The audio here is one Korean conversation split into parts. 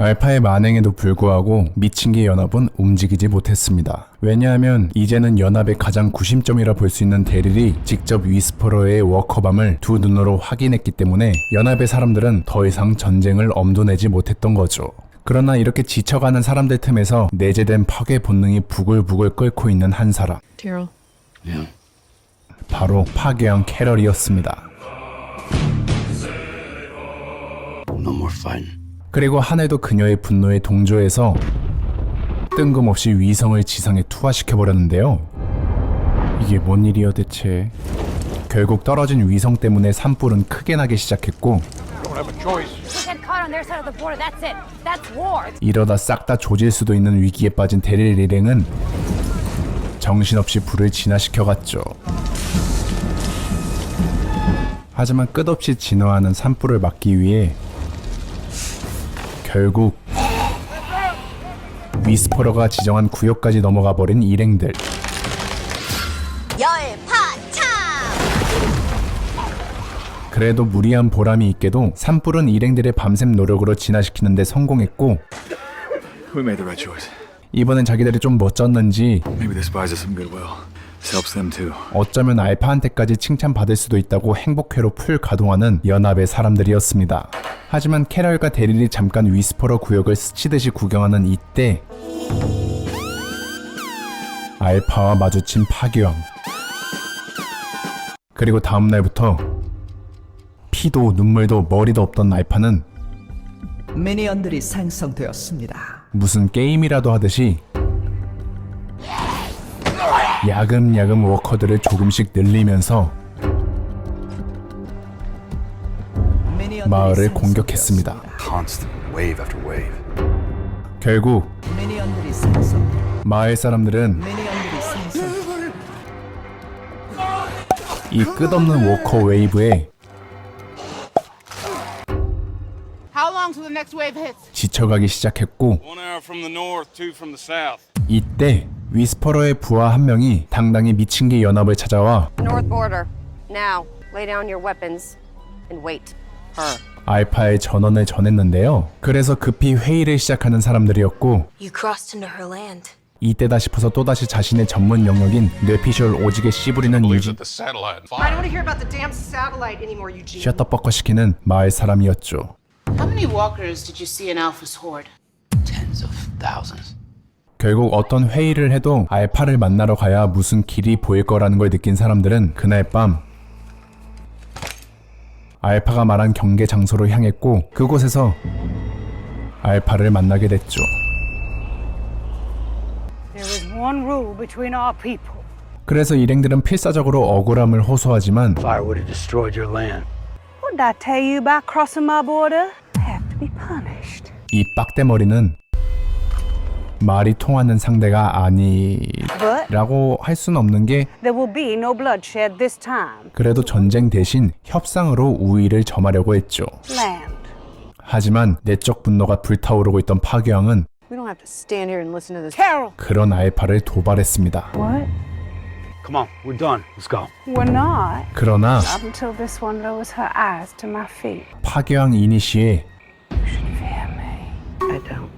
알파의 만행에도 불구하고 미친개 연합은 움직이지 못했습니다. 왜냐하면 이제는 연합의 가장 구심점이라 볼 수 있는 데릴이 직접 위스퍼러의 워커밤을 두 눈으로 확인했기 때문에 연합의 사람들은 더 이상 전쟁을 엄두내지 못했던 거죠. 그러나 이렇게 지쳐가는 사람들 틈에서 내재된 파괴 본능이 부글부글 끓고 있는 한 사람, Daryl. 바로 파괴왕 캐럴이었습니다. No more fighting. 그리고 하늘도 그녀의 분노에 동조해서 뜬금없이 위성을 지상에 투하시켜버렸는데요. 이게 뭔 일이여 대체. 결국 떨어진 위성 때문에 산불은 크게 나기 시작했고 이러다 싹 다 조질 수도 있는 위기에 빠진 데릴 일행은 정신없이 불을 진화시켜갔죠. 하지만 끝없이 진화하는 산불을 막기 위해 결국 위스퍼러가 지정한 구역까지 넘어가 버린 일행들. 열파참! 그래도 무리한 보람이 있게도 산불은 일행들의 밤샘 노력으로 진화시키는데 성공했고 We made the right choice. 이번엔 자기들이 좀 멋졌는지 Maybe this buys us some goodwill. This helps them too. 어쩌면 알파한테까지 칭찬받을 수도 있다고 행복회로 풀 가동하는 연합의 사람들이었습니다. 하지만 캐럴과 데릴이 잠깐 위스퍼러 구역을 스치듯이 구경하는 이때 알파와 마주친 파괴왕. 그리고 다음날부터 피도 눈물도 머리도 없던 알파는 미니언들이 생성되었습니다. 무슨 게임이라도 하듯이 야금야금 워커들을 조금씩 늘리면서 마을을 공격했습니다. Constant wave after wave. 결국 미니언들이 생성. 마을 사람들은 미니언들이 생성. 이 끝없는 워커 웨이브에 How long till the next wave hits? 지쳐가기 시작했고 1 hour from the north, 2 from the south. 이때 위스퍼러의 부하 한 명이 당당히 미친개 연합을 찾아와 North border. Now, lay down your weapons and wait. Her. 알파의 전원을 전했는데요. 그래서 급히 회의를 시작하는 사람들이었고 You crossed into her land. 이때다 싶어서 또다시 자신의 전문 영역인 뇌피셜 오지게 씨부리는 유지 The satellite. I don't want to hear about the damn satellite anymore, Eugene. 셔터버커 시키는 마을 사람이었죠. How many walkers did you see in Alpha's horde? Tens of thousands. 결국 어떤 회의를 해도 알파를 만나러 가야 무슨 길이 보일 거라는 걸 느낀 사람들은 그날 밤 알파가 말한 경계 장소로 향했고 그곳에서 알파를 만나게 됐죠. There is one rule between our people. 그래서 일행들은 필사적으로 억울함을 호소하지만 Fire would have destroyed your land. What did I tell you about crossing my border? I have to be punished. 이 빡대머리는 말이 통하는 상대가 아니라고 할 수는 없는 게 There will be no bloodshed this time. 그래도 전쟁 대신 협상으로 우위를 점하려고 했죠. Land. 하지만 내적 분노가 불타오르고 있던 파괴왕은 We don't have to stand here and listen to this. Carol! 그런 알파를 도발했습니다. What? Come on, we're done. Let's go. We're not. 그러나 Up until this one lowers her eyes to my feet. 파괴왕 이니시에 Fear me. I don't.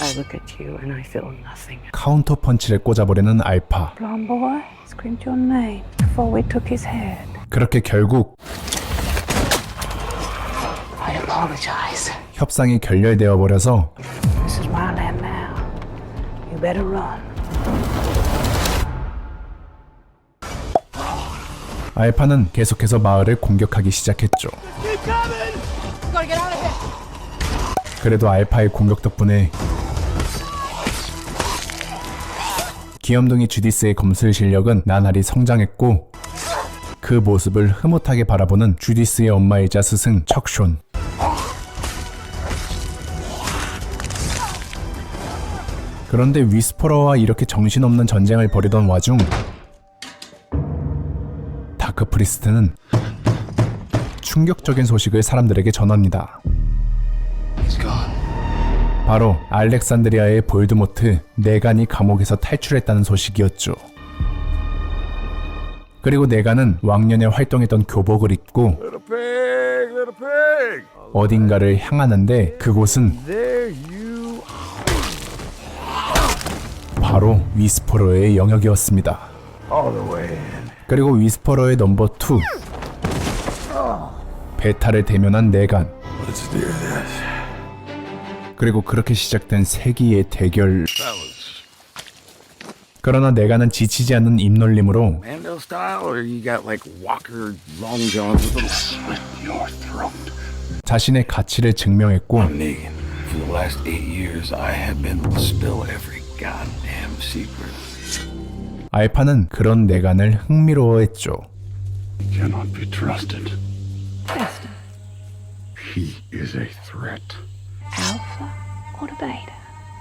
I look at you and I feel nothing. 카운터 펀치를 꽂아버리는 알파. Blonde boy screamed your name before we took his head. 그렇게 결국 I apologize. 협상이 결렬되어 버려서 This is my land now. You better run. 알파는 계속해서 마을을 공격하기 시작했죠. 그래도 알파의 공격 덕분에 귀염둥이 주디스의 검술 실력은 나날이 성장했고 그 모습을 흐뭇하게 바라보는 주디스의 엄마이자 스승 척숀. 그런데 위스퍼러와 이렇게 정신없는 전쟁을 벌이던 와중 다크 프리스트는 충격적인 소식을 사람들에게 전합니다. He's gone. 바로 알렉산드리아의 볼드모트 네간이 감옥에서 탈출했다는 소식이었죠. 그리고 네간은 왕년에 활동했던 교복을 입고 어딘가를 향하는데 그곳은 There you 바로 위스퍼러의 영역이었습니다. All the way in. 그리고 위스퍼러의 넘버 2 베타를 대면한 내간. Let's do this. 그리고 그렇게 시작된 세기의 대결. 그러나 내간은 지치지 않는 입놀림으로 Mando style, or you got like Walker Long Johns with little slit your throat. 자신의 가치를 증명했고 I'm Negan. For the last 8 years, I have been to spill every goddamn secret. 알파는 그런 내간을 흥미로워했죠. Cannot be trusted. He is a threat. Alpha or the beta?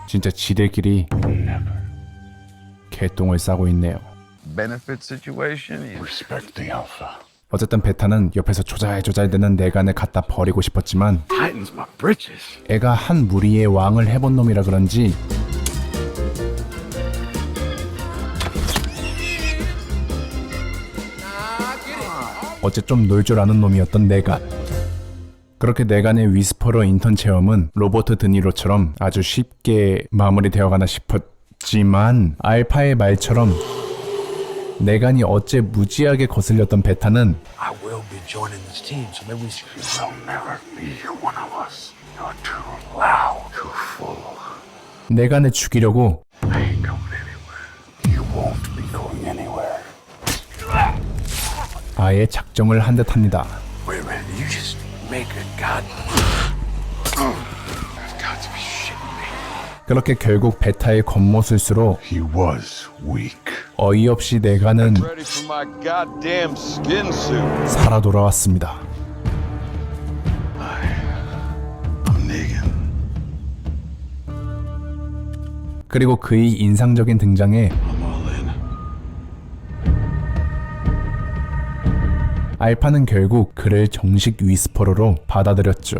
진짜 지들끼리 개똥을 싸고 있네요. Benefit situation. Respect the Alpha. 어쨌든 베타는 옆에서 조잘조잘대는 내간을 갖다 버리고 싶었지만 Tightens my britches. 애가 한 무리의 왕을 해본 놈이라 그런지 어째 좀 놀 줄 아는 놈이었던 내간. 그렇게 내간의 위스퍼러 인턴 체험은 로버트 드니로처럼 아주 쉽게 마무리되어가나 싶었지만 알파의 말처럼 내간이 어째 무지하게 거슬렸던 베타는 I will be joining this team, so maybe we should. You'll never be one of us. You're too loud, too full. 내간을 죽이려고 I ain't going anywhere. You won't be going anywhere. 아예 작정을 한 듯합니다. Wait a minute. You just make a god. I've got to be shitting me. 그렇게 결국 베타의 겉모술수로 He was weak. 어이없이 내간은 Ready for my goddamn skin suit. 살아 돌아왔습니다. I'm Negan. 그리고 그의 인상적인 등장에 I'm all in. 알파는 결국 그를 정식 위스퍼러로 받아들였죠.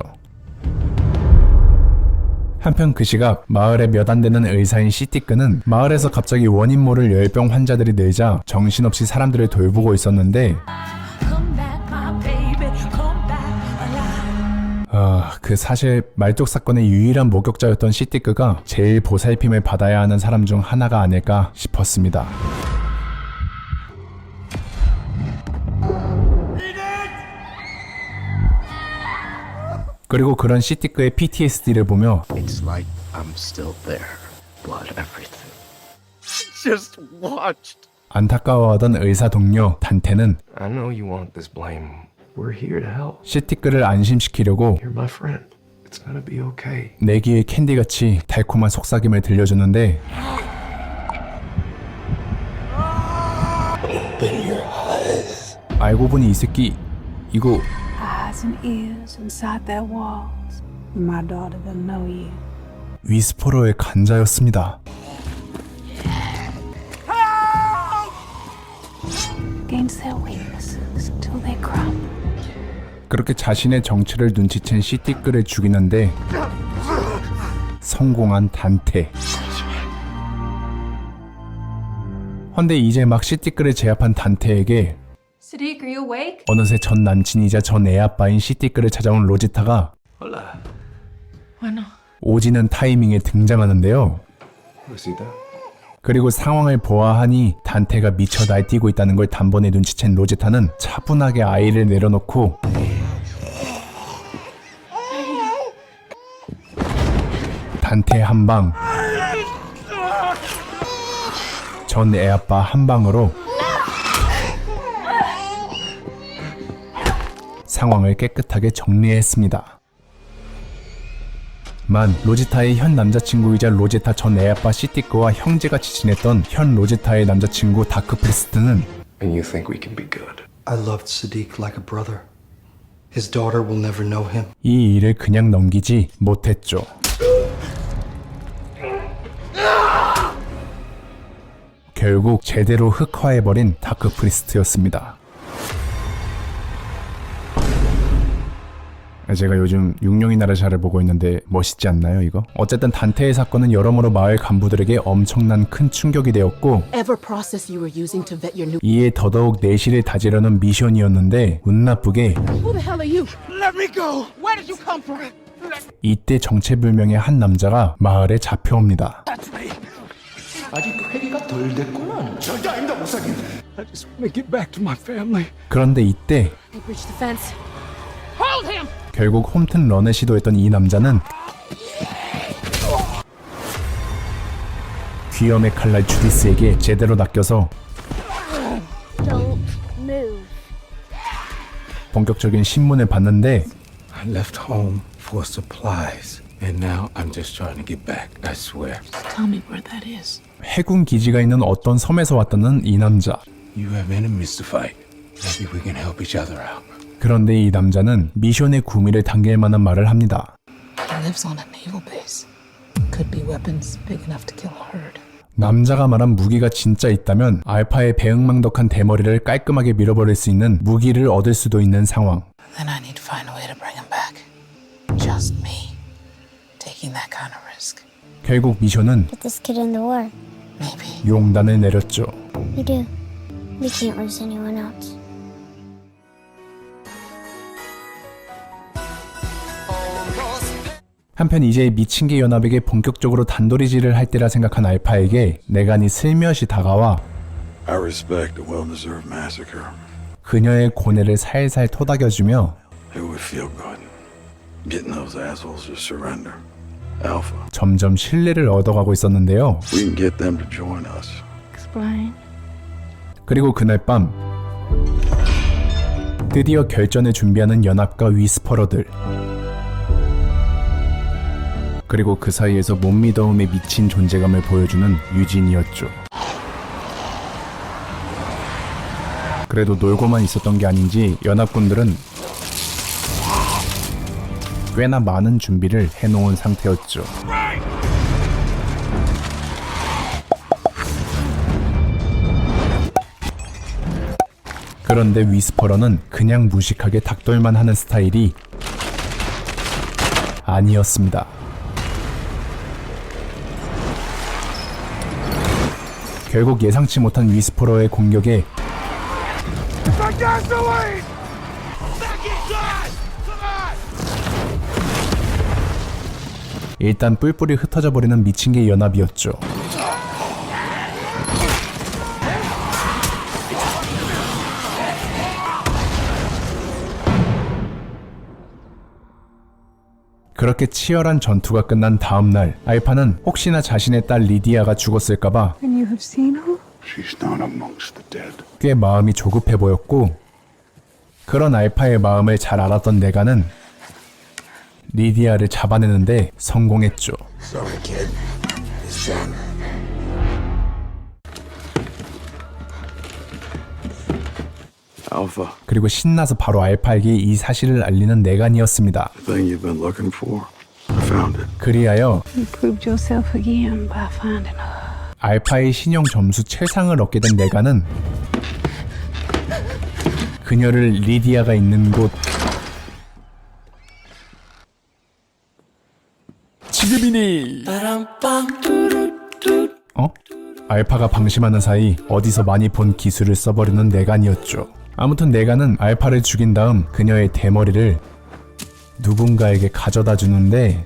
한편 그 시각 마을에 몇 안 되는 의사인 시티크는 마을에서 갑자기 원인 모를 열병 환자들이 늘자 정신없이 사람들을 돌보고 있었는데 그 사실 말뚝 사건의 유일한 목격자였던 시티크가 제일 보살핌을 받아야 하는 사람 중 하나가 아닐까 싶었습니다. 그리고 그런 시티크의 PTSD를 보며 It's like I'm still there. Blood, everything. Just watched. 안타까워하던 의사 동료 단테는 I know you want this blame. We're here to help. 시티크를 안심시키려고 You're my friend. It's gonna be okay. 내기의 캔디같이 달콤한 속삭임을 들려주는데 알고 보니 이 새끼 이거 Eyes and ears inside their walls. My daughter doesn't know you. 위스퍼러의 간자였습니다. Against their weaknesses till they crumble. 그렇게 자신의 정체를 눈치챈 시티크를 죽이는데 성공한 단테. 헌데 이제 막 시티크를 제압한 단테에게 Sadiq, are you awake? 어느새 전 남친이자 전 애아빠인 시티크를 찾아온 로지타가 Bueno. 오지는 타이밍에 등장하는데요. See that? 그리고 상황을 보아하니 단테가 미쳐 날뛰고 있다는 걸 단번에 눈치챈 로지타는 차분하게 아이를 내려놓고 단테 한 방, 전 애아빠 한 방으로 상황을 깨끗하게 정리했습니다. 만 로지타의 현 남자친구이자 로제타 전 애아빠 시티크와 형제같이 지냈던 현 로제타의 남자친구 다크 프리스트는 And you think we can be good? I loved Sadiq like a brother. His daughter will never know him. 이 일을 그냥 넘기지 못했죠. 결국 제대로 흑화해버린 다크 프리스트였습니다. 제가 요즘 육룡이 나르샤를 보고 있는데 멋있지 않나요 이거? 어쨌든 단테의 사건은 여러모로 마을 간부들에게 엄청난 큰 충격이 되었고 Ever process you were using to vet your new. 이에 더더욱 내실을 다지려는 미션이었는데 운 나쁘게 Who the hell are you? Let me go. Where did you come from? 이때 정체불명의 한 남자가 마을에 잡혀옵니다. Aren't you 덜 됐구만. 절대 아닙니다, 목사님. I just want to get back to my family. 그런데 이때 He breached the fence. Hold him! 결국 홈튼 런을 시도했던 이 남자는 귀염의 칼날 주디스에게 제대로 낚여서 Don't move. 본격적인 신문을 받는데 I left home for supplies, and now I'm just trying to get back, I swear. Tell me where that is. 해군 기지가 있는 어떤 섬에서 왔다는 이 남자. You have enemies to fight. Maybe we can help each other out. 그런데 이 남자는 미션의 구미를 당길 만한 말을 합니다. He lives on a naval base. Could be weapons big enough to kill a herd. 남자가 말한 무기가 진짜 있다면 알파의 배응망덕한 대머리를 깔끔하게 밀어버릴 수 있는 무기를 얻을 수도 있는 상황. Then I need to find a way to bring him back. Just me. Taking that kind of risk. 결국 미션은 Get this kid in the war. Maybe. 용단을 내렸죠. You do. We can't lose anyone else. 한편 이제 미친개 연합에게 본격적으로 단도리질을 할 때라 생각한 알파에게 내간이 슬며시 다가와 I respect the well-deserved massacre. 그녀의 고뇌를 살살 토닥여주며 It would feel good. Getting those assholes to surrender. Alpha, 점점 신뢰를 얻어가고 있었는데요. we can get them to join us. Explain. 그리고 그날 밤 드디어 결전을 준비하는 연합과 위스퍼러들, 그리고 그 사이에서 못 믿어움에 미친 존재감을 보여주는 유진이었죠. 그래도 놀고만 있었던 게 아닌지 연합군들은 꽤나 많은 준비를 해놓은 상태였죠. 그런데 위스퍼러는 그냥 무식하게 닥돌만 하는 스타일이 아니었습니다. 결국 예상치 못한 위스퍼러의 공격에 일단 뿔뿔이 흩어져 버리는 미친개 연합이었죠. 그렇게 치열한 전투가 끝난 다음 날, 알파는 혹시나 자신의 딸 리디아가 죽었을까봐 And you have seen her? She's not amongst the dead. 꽤 마음이 조급해 보였고, 그런 알파의 마음을 잘 알았던 내가는 리디아를 잡아내는데 성공했죠. Sorry, kid. It's done. Alpha, 그리고 신나서 바로 알파에게 이 사실을 알리는 내간이었습니다. the thing you've been looking for. I found it. 그리하여 You proved yourself again by finding her. 알파의 신용 점수 최상을 얻게 된 내간은 그녀를 리디아가 있는 곳 지금이니 알파가 방심하는 사이 어디서 많이 본 기술을 써버리는 내간이었죠. 아무튼 내간은 알파를 죽인 다음 그녀의 대머리를 누군가에게 가져다 주는데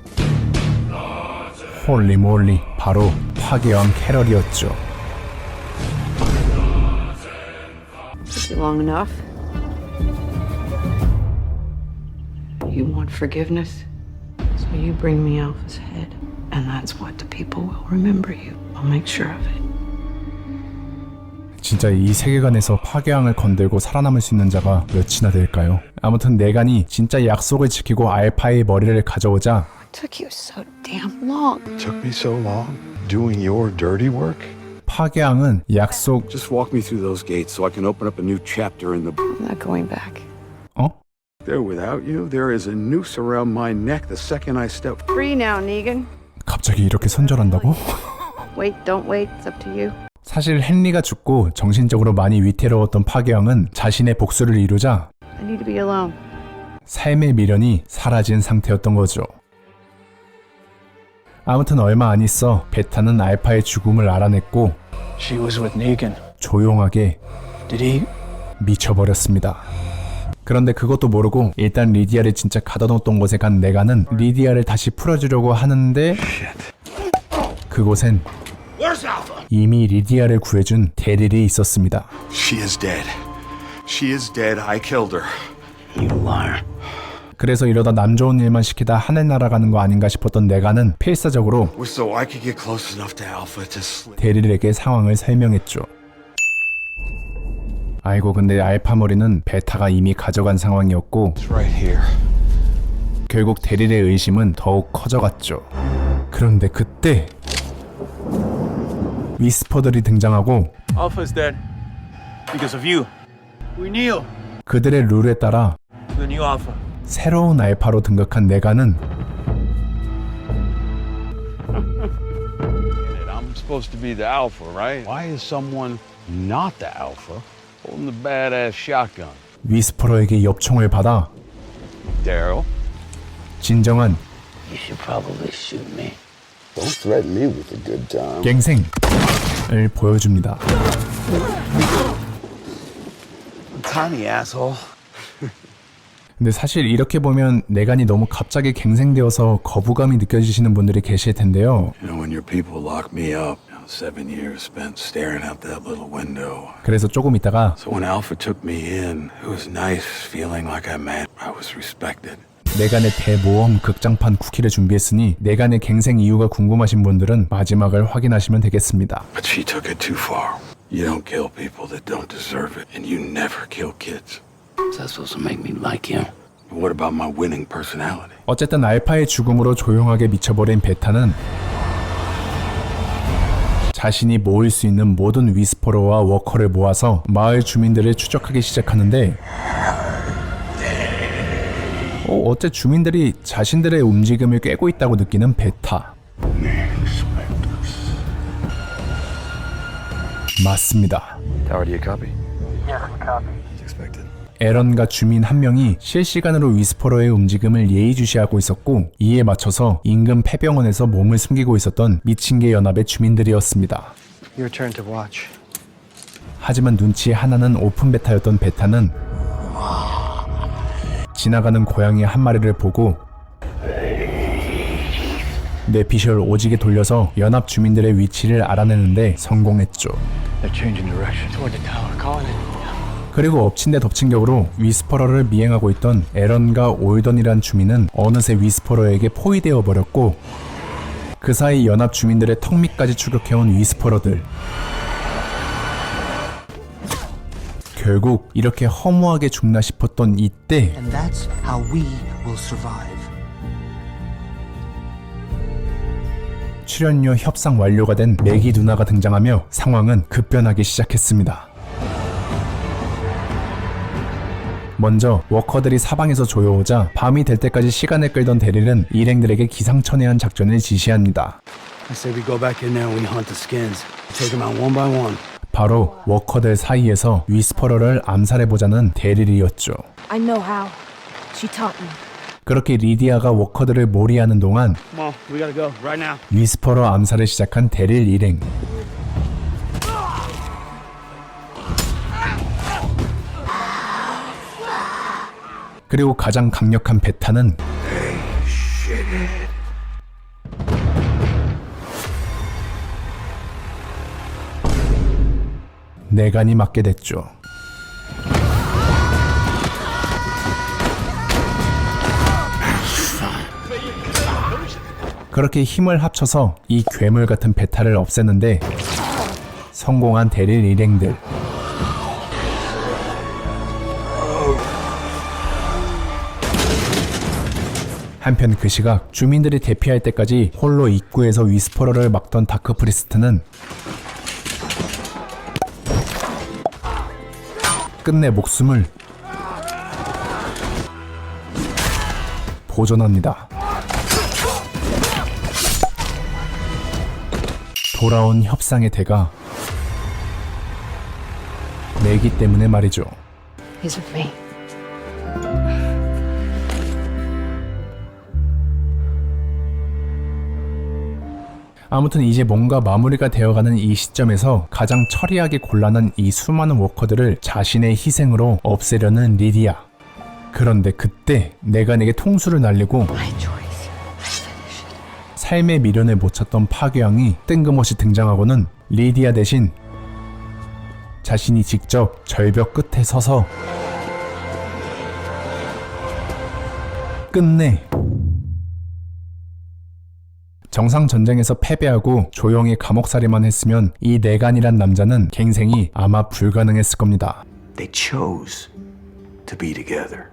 홀리몰리 바로 파괴왕 캐럴이었죠. Took you long enough. You want forgiveness? So you bring me Alpha's head. And that's what the people will remember you. I'll make sure of it. 진짜 이 세계관에서 파괴왕을 건들고 살아남을 수 있는 자가 몇이나 될까요? 아무튼 내간이 진짜 약속을 지키고 알파의 머리를 가져오자 It took you so damn long. Took me so long doing your dirty work. 파괴왕은 약속 Just walk me through those gates so I can open up a new chapter in the. I'm not going back. There, without you, there is a noose around my neck the second I step. Free now, Negan. 갑자기 이렇게 손절한다고? Wait, don't wait. It's up to you. 사실 헨리가 죽고 정신적으로 많이 위태로웠던 파괴왕은 자신의 복수를 이루자 I need to be alone. 삶의 미련이 사라진 상태였던 거죠. 아무튼 얼마 안 있어 베타는 알파의 죽음을 알아냈고 She was with Negan. 조용하게 Did he? 미쳐버렸습니다. 그런데 그것도 모르고 일단 리디아를 진짜 가둬놓던 곳에 간 내가는 리디아를 다시 풀어주려고 하는데 그곳엔 이미 리디아를 구해준 데릴이 있었습니다. She is dead. She is dead. I killed her. You liar. 그래서 이러다 남 좋은 일만 시키다 하늘 날아가는 거 아닌가 싶었던 내가는 필사적으로 So I could get close enough to Alpha to slip. 데릴에게 상황을 설명했죠. 아이고 근데 알파머리는 베타가 이미 가져간 상황이었고 It's right here. 결국 데릴의 의심은 더욱 커져갔죠. 그런데 그때 위스퍼들이 등장하고 Alpha's dead. Because of you. We kneel. 그들의 룰에 따라 The new Alpha. 새로운 알파로 등극한 내가는 I'm supposed to be the Alpha, right? Why is someone not the Alpha holding the badass shotgun? 위스퍼러에게 엽총을 받아 Daryl? 진정한 You should probably shoot me. Don't threaten me with a good time. 갱생을 보여줍니다. Tiny asshole. 근데 사실 이렇게 보면 내간이 너무 갑자기 갱생되어서 거부감이 느껴지시는 분들이 계실 텐데요. You know, when your people locked me up, 7 years spent staring out that little window. 그래서 조금 있다가 So when Alpha took me in, it was nice feeling like I was respected. 내간의 대모험 극장판 쿠키를 준비했으니 내간의 갱생 이유가 궁금하신 분들은 마지막을 확인하시면 되겠습니다. But she took it too far. You don't kill people that don't deserve it, and you never kill kids. Is that supposed to make me like you? But what about my winning personality? 어쨌든 알파의 죽음으로 조용하게 미쳐버린 베타는 자신이 모을 수 있는 모든 위스퍼러와 워커를 모아서 마을 주민들을 추적하기 시작하는데 어째 주민들이 자신들의 움직임을 꿰고 있다고 느끼는 베타. 맞습니다. Tower, do you copy? Yes, we copy. As expected. 에런과 주민 한 명이 실시간으로 위스퍼러의 움직임을 예의주시하고 있었고 이에 맞춰서 인근 폐병원에서 몸을 숨기고 있었던 미친개 연합의 주민들이었습니다. Your turn to watch. 하지만 눈치 하나는 오픈 베타였던 베타는 지나가는 고양이 한 마리를 보고 뇌피셜 오지게 돌려서 연합 주민들의 위치를 알아내는데 성공했죠. They're changing direction toward the tower. Calling it. 그리고 엎친 데 덮친 격으로 위스퍼러를 미행하고 있던 에런과 올던이란 주민은 어느새 위스퍼러에게 포위되어 버렸고 그 사이 연합 주민들의 턱 밑까지 추격해온 위스퍼러들. 결국 이렇게 허무하게 죽나 싶었던 이때 And that's how we will survive. 출연료 협상 완료가 된 매기 누나가 등장하며 상황은 급변하기 시작했습니다. 먼저 워커들이 사방에서 조여오자 밤이 될 때까지 시간을 끌던 데릴은 일행들에게 기상천외한 작전을 지시합니다. I say we go back in there and we hunt the skins. Take them out one by one. 바로 워커들 사이에서 위스퍼러를 암살해보자는 데릴이었죠. I know how. She taught me. 그렇게 리디아가 워커들을 몰이하는 동안 Come on, we gotta go right now. 위스퍼러 암살을 시작한 데릴 일행. 그리고 가장 강력한 베타는 내간이 맞게 됐죠. 그렇게 힘을 합쳐서 이 괴물 같은 베타를 없애는데 성공한 데릴 일행들. 한편 그 시각 주민들이 대피할 때까지 홀로 입구에서 위스퍼러를 막던 다크프리스트는 끝내 목숨을 보존합니다. 돌아온 협상의 대가 매기 때문에 말이죠. He's with me. 아무튼 이제 뭔가 마무리가 되어가는 이 시점에서 가장 처리하기 곤란한 이 수많은 워커들을 자신의 희생으로 없애려는 리디아. 그런데 그때 내가 내게 통수를 날리고 삶의 미련을 못 찾던 파괴왕이 뜬금없이 등장하고는 리디아 대신 자신이 직접 절벽 끝에 서서 끝내 정상 전쟁에서 패배하고 조용히 감옥살이만 했으면 이 내간이란 남자는 갱생이 아마 불가능했을 겁니다. They chose to be together.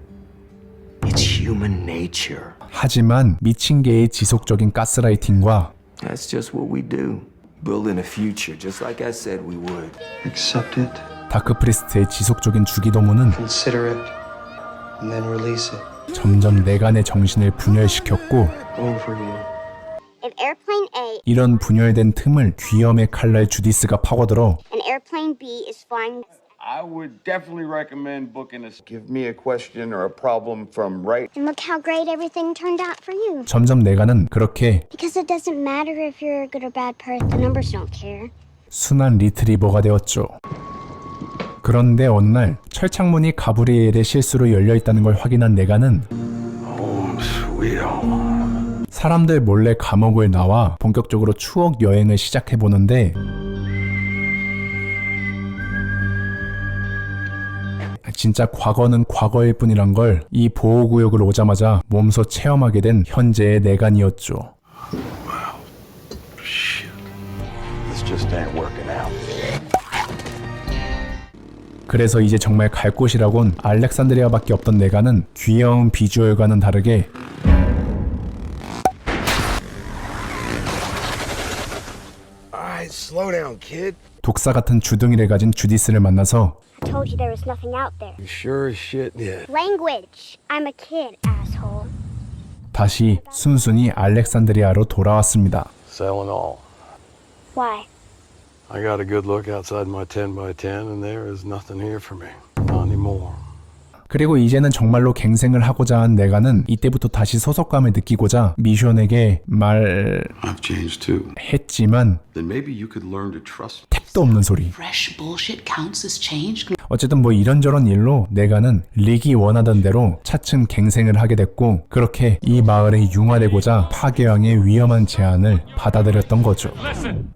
It's human nature. 하지만 미친 개의 지속적인 가스라이팅과 That's just what we do. Building a future, just like I said we would. Accept it, 다크프리스트의 지속적인 주기도문은 consider it, and then release it. 점점 내간의 정신을 분열시켰고 Over you. If airplane A 이런 분열된 틈을 귀염의 칼날 주디스가 파고들어 and airplane B is flying, I would definitely recommend booking a. Give me a question or a problem from right. and look how great everything turned out for you. 점점 내간은 그렇게 Because it doesn't matter if you're a good or bad person. The numbers don't care. 순한 리트리버가 되었죠. 그런데 어느 날 철창문이 가브리엘의 실수로 열려있다는 걸 확인한 내간은 Home sweet home. 사람들 몰래 감옥을 나와 본격적으로 추억 여행을 시작해보는데 진짜 과거는 과거일 뿐이란 걸 이 보호구역을 오자마자 몸소 체험하게 된 현재의 내간이었죠. Shit. This just ain't working out. 그래서 이제 정말 갈 곳이라곤 알렉산드리아밖에 없던 내간은 귀여운 비주얼과는 다르게 Alright, slow down, kid. 독사 같은 주둥이를 가진 주디스를 만나서 I told you there was nothing out there. You sure as shit did. Language. I'm a kid, asshole. 다시 순순히 알렉산드리아로 돌아왔습니다. Selling all. Why? I got a good look outside my 10x10 and there is nothing here for me. Not anymore. 그리고 이제는 정말로 갱생을 하고자 한 내가는 이때부터 다시 소속감을 느끼고자 미션에게 I've changed too. 말했지만 Then maybe you could learn to trust. 택도 없는 소리. Fresh bullshit counts as change. 어쨌든 뭐 이런저런 일로 내가는 릭이 원하던 대로 차츰 갱생을 하게 됐고 그렇게 이 마을에 융화되고자 파괴왕의 위험한 제안을 받아들였던 거죠. Listen,